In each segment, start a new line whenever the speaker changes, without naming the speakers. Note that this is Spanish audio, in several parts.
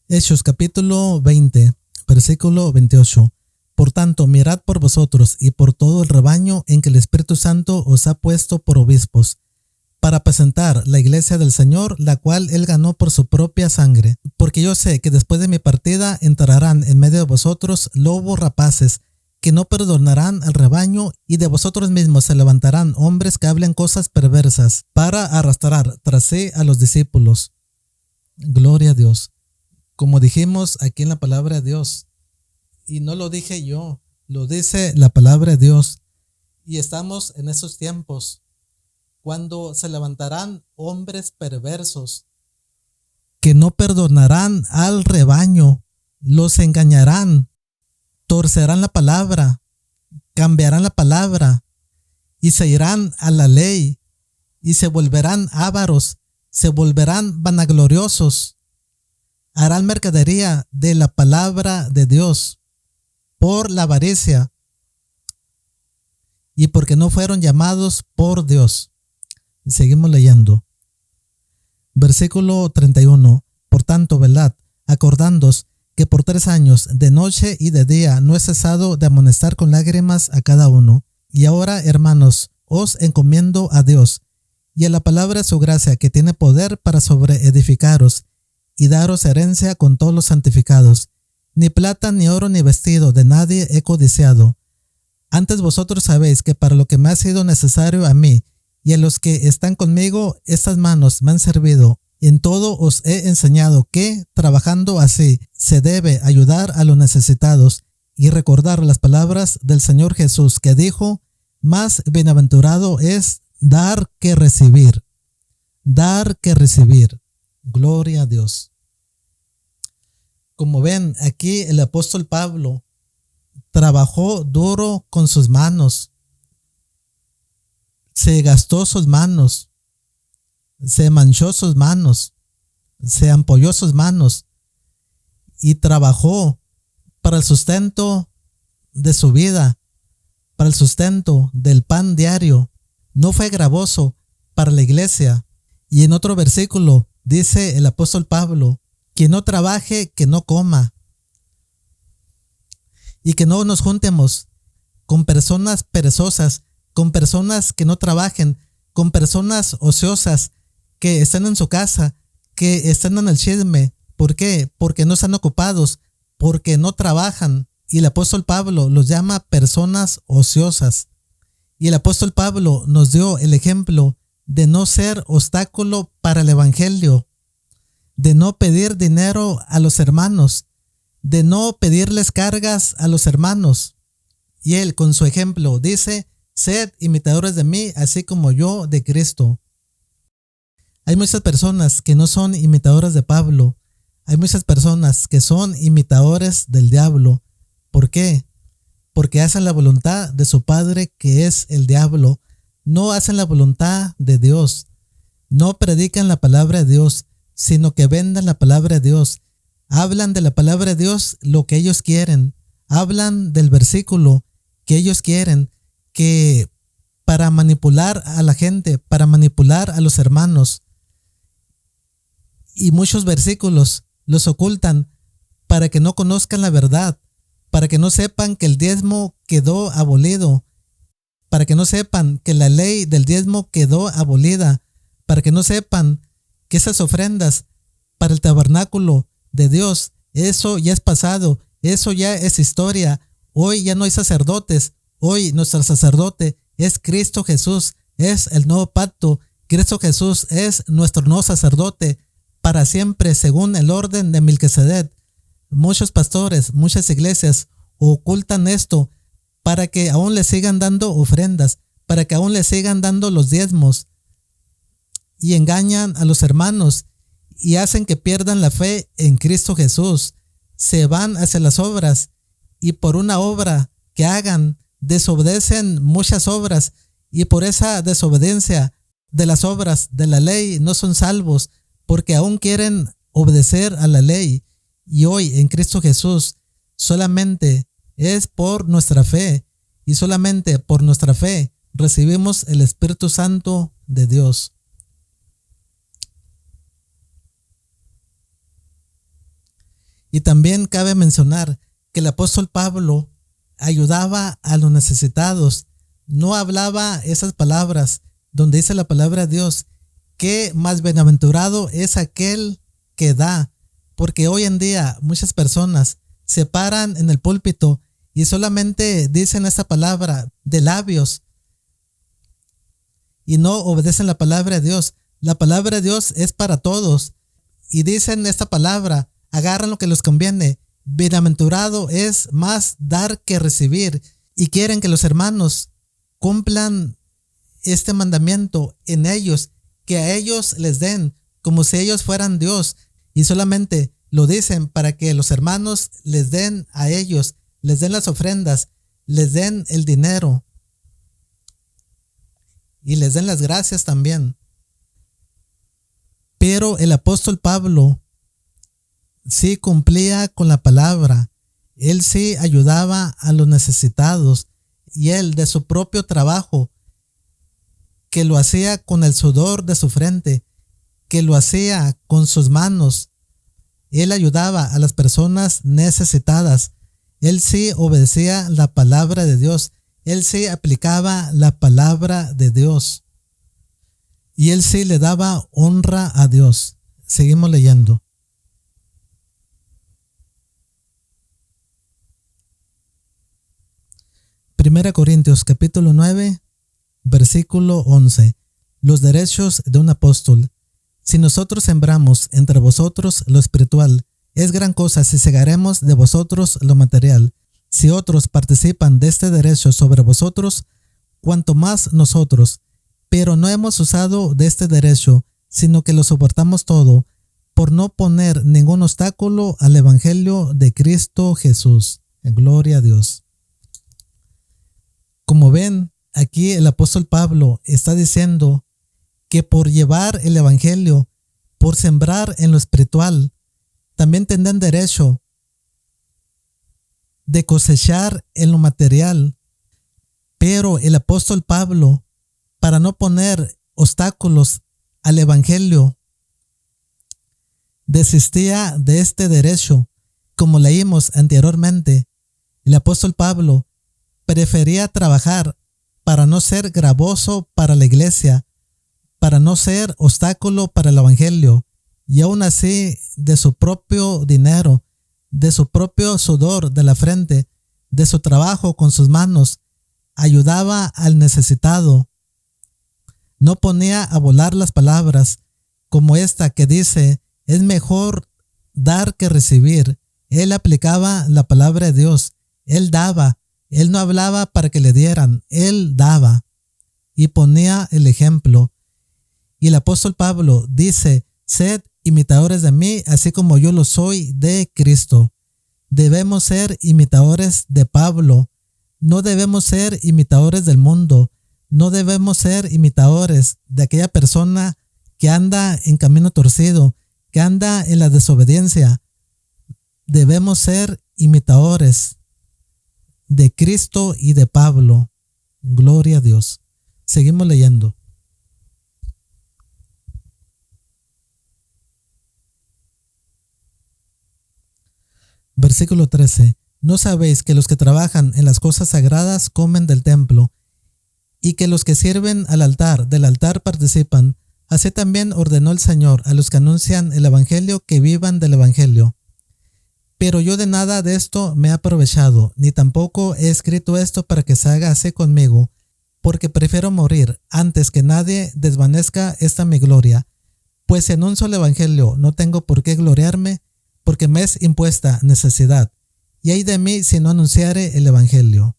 Hechos capítulo 20, versículo 28. Por tanto, mirad por vosotros y por todo el rebaño en que el Espíritu Santo os ha puesto por obispos, para apacentar la iglesia del Señor, la cual él ganó por su propia sangre. Porque yo sé que después de mi partida entrarán en medio de vosotros lobos rapaces, que no perdonarán al rebaño, y de vosotros mismos se levantarán hombres que hablen cosas perversas, para arrastrar tras sí a los discípulos. Gloria a Dios. Como dijimos aquí en la palabra de Dios, y no lo dije yo, lo dice la palabra de Dios, y estamos en esos tiempos cuando se levantarán hombres perversos que no perdonarán al rebaño, los engañarán, torcerán la palabra, cambiarán la palabra y se irán a la ley y se volverán ávaros, se volverán vanagloriosos, harán mercadería de la palabra de Dios por la avaricia y porque no fueron llamados por Dios. Seguimos leyendo. Versículo 31. Por tanto, velad, acordándoos que por 3 años, de noche y de día, no he cesado de amonestar con lágrimas a cada uno. Y ahora, hermanos, os encomiendo a Dios y a la palabra de su gracia, que tiene poder para sobreedificaros y daros herencia con todos los santificados. Ni plata, ni oro, ni vestido de nadie he codiciado. Antes vosotros sabéis que para lo que me ha sido necesario a mí y a los que están conmigo, estas manos me han servido. En todo os he enseñado que, trabajando así, se debe ayudar a los necesitados y recordar las palabras del Señor Jesús, que dijo: más bienaventurado es dar que recibir. Dar que recibir. Gloria a Dios. Como ven, aquí el apóstol Pablo trabajó duro con sus manos. Se gastó sus manos, se manchó sus manos, se ampolló sus manos y trabajó para el sustento de su vida, para el sustento del pan diario. No fue gravoso para la iglesia. Y en otro versículo dice el apóstol Pablo: quien no trabaje, que no coma. Y que no nos juntemos con personas perezosas, con personas que no trabajen, con personas ociosas que están en su casa, que están en el chisme. ¿Por qué? Porque no están ocupados, porque no trabajan. Y el apóstol Pablo los llama personas ociosas. Y el apóstol Pablo nos dio el ejemplo de no ser obstáculo para el evangelio, de no pedir dinero a los hermanos, de no pedirles cargas a los hermanos. Y él, con su ejemplo, dice: sed imitadores de mí, así como yo de Cristo. Hay muchas personas que no son imitadoras de Pablo. Hay muchas personas que son imitadores del diablo. ¿Por qué? Porque hacen la voluntad de su padre, que es el diablo. No hacen la voluntad de Dios. No predican la palabra de Dios, sino que venden la palabra de Dios. Hablan de la palabra de Dios lo que ellos quieren. Hablan del versículo que ellos quieren, que para manipular a la gente, para manipular a los hermanos. Y muchos versículos los ocultan para que no conozcan la verdad, para que no sepan que el diezmo quedó abolido, para que no sepan que la ley del diezmo quedó abolida, para que no sepan que esas ofrendas para el tabernáculo de Dios, eso ya es pasado, eso ya es historia. Hoy ya no hay sacerdotes. Hoy nuestro sacerdote es Cristo Jesús, es el nuevo pacto. Cristo Jesús es nuestro nuevo sacerdote para siempre, según el orden de Melquisedec. Muchos pastores, muchas iglesias ocultan esto para que aún le sigan dando ofrendas, para que aún le sigan dando los diezmos, y engañan a los hermanos y hacen que pierdan la fe en Cristo Jesús. Se van hacia las obras, y por una obra que hagan desobedecen muchas obras, y por esa desobediencia de las obras de la ley no son salvos, porque aún quieren obedecer a la ley. Y hoy en Cristo Jesús solamente es por nuestra fe, y solamente por nuestra fe recibimos el Espíritu Santo de Dios. Y también cabe mencionar que el apóstol Pablo ayudaba a los necesitados. No hablaba esas palabras donde dice la palabra de Dios que más bienaventurado es aquel que da, porque hoy en día muchas personas se paran en el púlpito y solamente dicen esa palabra de labios y no obedecen la palabra de Dios. La palabra de Dios es para todos y dicen esta palabra, agarran lo que les conviene. Bienaventurado es más dar que recibir, y quieren que los hermanos cumplan este mandamiento en ellos, que a ellos les den como si ellos fueran Dios, y solamente lo dicen para que los hermanos les den a ellos, les den las ofrendas, les den el dinero y les den las gracias también. Pero el apóstol Pablo sí cumplía con la palabra. Él sí ayudaba a los necesitados, y él de su propio trabajo, que lo hacía con el sudor de su frente, que lo hacía con sus manos, él ayudaba a las personas necesitadas. Él sí obedecía la palabra de Dios. Él sí aplicaba la palabra de Dios. Y él sí le daba honra a Dios. Seguimos leyendo. Primera Corintios capítulo 9, versículo 11. Los derechos de un apóstol. Si nosotros sembramos entre vosotros lo espiritual, es gran cosa si segaremos de vosotros lo material. Si otros participan de este derecho sobre vosotros, cuanto más nosotros. Pero no hemos usado de este derecho, sino que lo soportamos todo, por no poner ningún obstáculo al evangelio de Cristo Jesús. Gloria a Dios. Como ven, aquí el apóstol Pablo está diciendo que por llevar el evangelio, por sembrar en lo espiritual, también tendrán derecho de cosechar en lo material. Pero el apóstol Pablo, para no poner obstáculos al evangelio, desistía de este derecho. Como leímos anteriormente, el apóstol Pablo prefería trabajar para no ser gravoso para la iglesia, para no ser obstáculo para el evangelio, y aún así de su propio dinero, de su propio sudor de la frente, de su trabajo con sus manos, ayudaba al necesitado. No ponía a volar las palabras como esta que dice, es mejor dar que recibir. Él aplicaba la palabra de Dios. Él daba. Él no hablaba para que le dieran. Él daba y ponía el ejemplo. Y el apóstol Pablo dice, sed imitadores de mí, así como yo lo soy de Cristo. Debemos ser imitadores de Pablo. No debemos ser imitadores del mundo. No debemos ser imitadores de aquella persona que anda en camino torcido, que anda en la desobediencia. Debemos ser imitadores de Cristo y de Pablo. Gloria a Dios. Seguimos leyendo. Versículo 13. ¿No sabéis que los que trabajan en las cosas sagradas comen del templo, y que los que sirven al altar del altar participan? Así también ordenó el Señor a los que anuncian el evangelio que vivan del evangelio. Pero yo de nada de esto me he aprovechado, ni tampoco he escrito esto para que se haga así conmigo, porque prefiero morir antes que nadie desvanezca esta mi gloria. Pues en un solo evangelio no tengo por qué gloriarme, porque me es impuesta necesidad, y ay de mí si no anunciare el evangelio.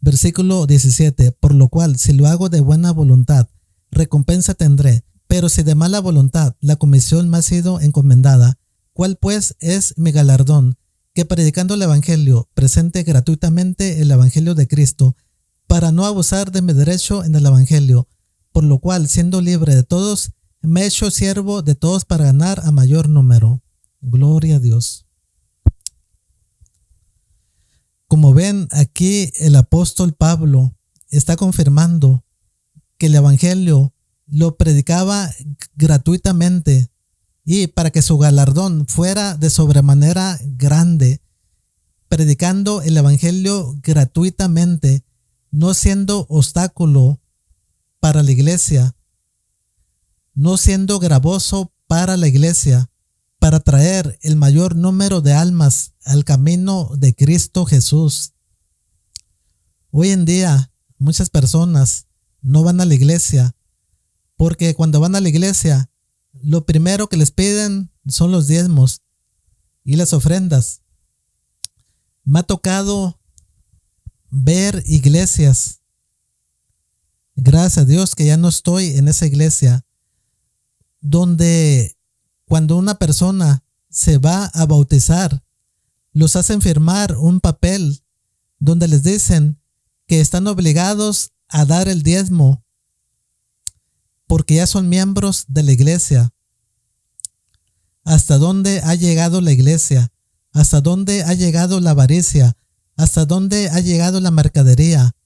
Versículo 17. Por lo cual, si lo hago de buena voluntad, recompensa tendré, pero si de mala voluntad la comisión me ha sido encomendada, ¿cuál pues es mi galardón? Que predicando el evangelio, presente gratuitamente el evangelio de Cristo, para no abusar de mi derecho en el evangelio, por lo cual, siendo libre de todos, me he hecho siervo de todos para ganar a mayor número. Gloria a Dios. Como ven, aquí el apóstol Pablo está confirmando que el evangelio lo predicaba gratuitamente y para que su galardón fuera de sobremanera grande, predicando el evangelio gratuitamente, no siendo obstáculo para la iglesia, no siendo gravoso para la iglesia, para traer el mayor número de almas al camino de Cristo Jesús. Hoy en día muchas personas no van a la iglesia porque cuando van a la iglesia lo primero que les piden son los diezmos y las ofrendas. Me ha tocado ver iglesias, gracias a Dios que ya no estoy en esa iglesia, donde cuando una persona se va a bautizar, los hacen firmar un papel donde les dicen que están obligados a dar el diezmo porque ya son miembros de la iglesia. ¿Hasta dónde ha llegado la iglesia? ¿Hasta dónde ha llegado la avaricia? ¿Hasta dónde ha llegado la mercadería?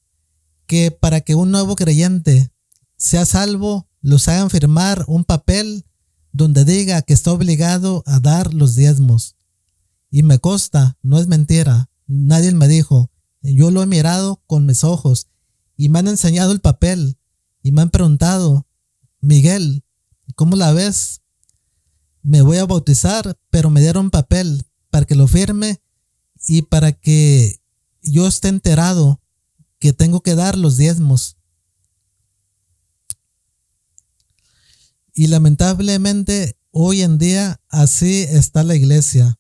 Que para que un nuevo creyente sea salvo, los hagan firmar un papel donde diga que está obligado a dar los diezmos. Y me consta, no es mentira, nadie me dijo, yo lo he mirado con mis ojos y me han enseñado el papel y me han preguntado, Miguel, ¿cómo la ves? Me voy a bautizar, pero me dieron papel para que lo firme y para que yo esté enterado que tengo que dar los diezmos. Y lamentablemente hoy en día así está la iglesia.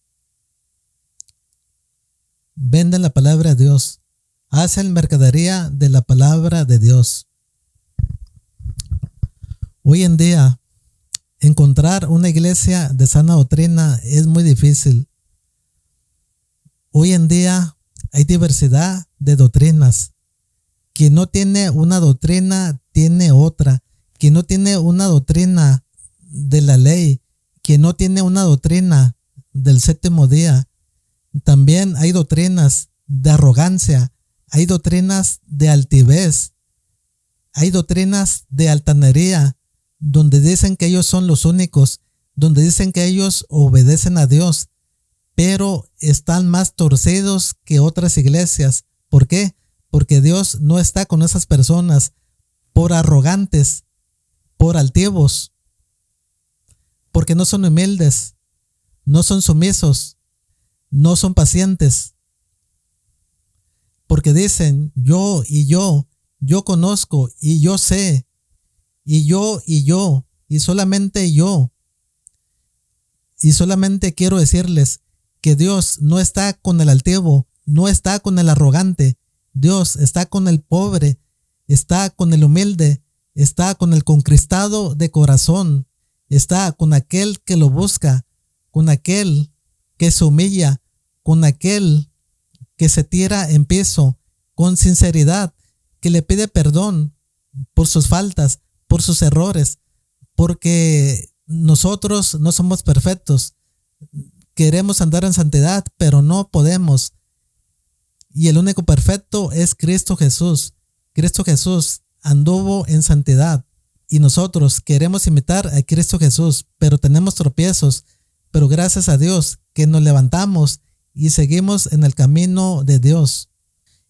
Venden la palabra de Dios, hacen mercadería de la palabra de Dios. Hoy en día encontrar una iglesia de sana doctrina es muy difícil. Hoy en día hay diversidad de doctrinas. Quien no tiene una doctrina tiene otra. Quien no tiene una doctrina de la ley, quien no tiene una doctrina del séptimo día. También hay doctrinas de arrogancia, hay doctrinas de altivez, hay doctrinas de altanería, donde dicen que ellos son los únicos, donde dicen que ellos obedecen a Dios, pero están más torcidos que otras iglesias. ¿Por qué? Porque Dios no está con esas personas por arrogantes, por altivos, porque no son humildes, no son sumisos, no son pacientes, porque dicen yo conozco y yo sé, y solamente yo. Y solamente quiero decirles que Dios no está con el altivo, no está con el arrogante. Dios está con el pobre, está con el humilde, está con el contristado de corazón, está con aquel que lo busca, con aquel que se humilla, con aquel que se tira en piso, con sinceridad, que le pide perdón por sus faltas, por sus errores, porque nosotros no somos perfectos. Queremos andar en santidad, pero no podemos. Y el único perfecto es Cristo Jesús. Cristo Jesús anduvo en santidad y nosotros queremos imitar a Cristo Jesús, pero tenemos tropiezos, pero gracias a Dios que nos levantamos y seguimos en el camino de Dios.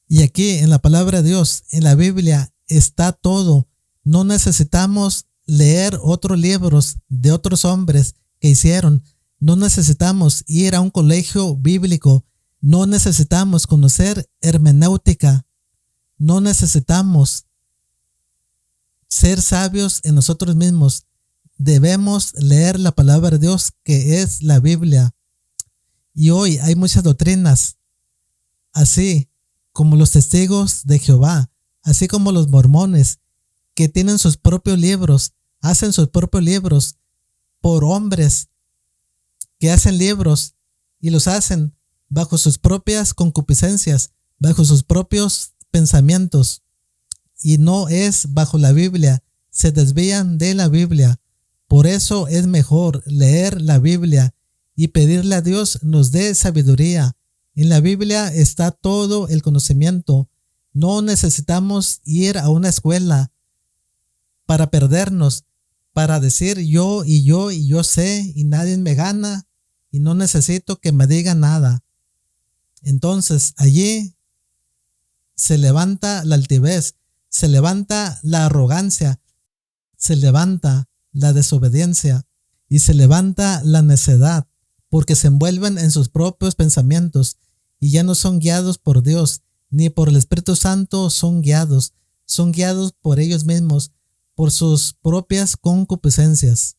Y aquí en la palabra de Dios, en la Biblia, está todo. No necesitamos leer otros libros de otros hombres que hicieron. No necesitamos ir a un colegio bíblico. No necesitamos conocer hermenéutica. No necesitamos ser sabios en nosotros mismos. Debemos leer la palabra de Dios, que es la Biblia. Y hoy hay muchas doctrinas, así como los testigos de Jehová, así como los mormones, que tienen sus propios libros, hacen sus propios libros por hombres que hacen libros y los hacen bajo sus propias concupiscencias, bajo sus propios pensamientos, y no es bajo la Biblia. Se desvían de la Biblia. Por eso es mejor leer la Biblia y pedirle a Dios nos dé sabiduría. En la Biblia está todo el conocimiento. No necesitamos ir a una escuela para perdernos, para decir yo y yo y yo sé y nadie me gana y no necesito que me diga nada. Entonces allí se levanta la altivez, se levanta la arrogancia, se levanta la desobediencia y se levanta la necedad, porque se envuelven en sus propios pensamientos y ya no son guiados por Dios, ni por el Espíritu Santo son guiados por ellos mismos, por sus propias concupiscencias.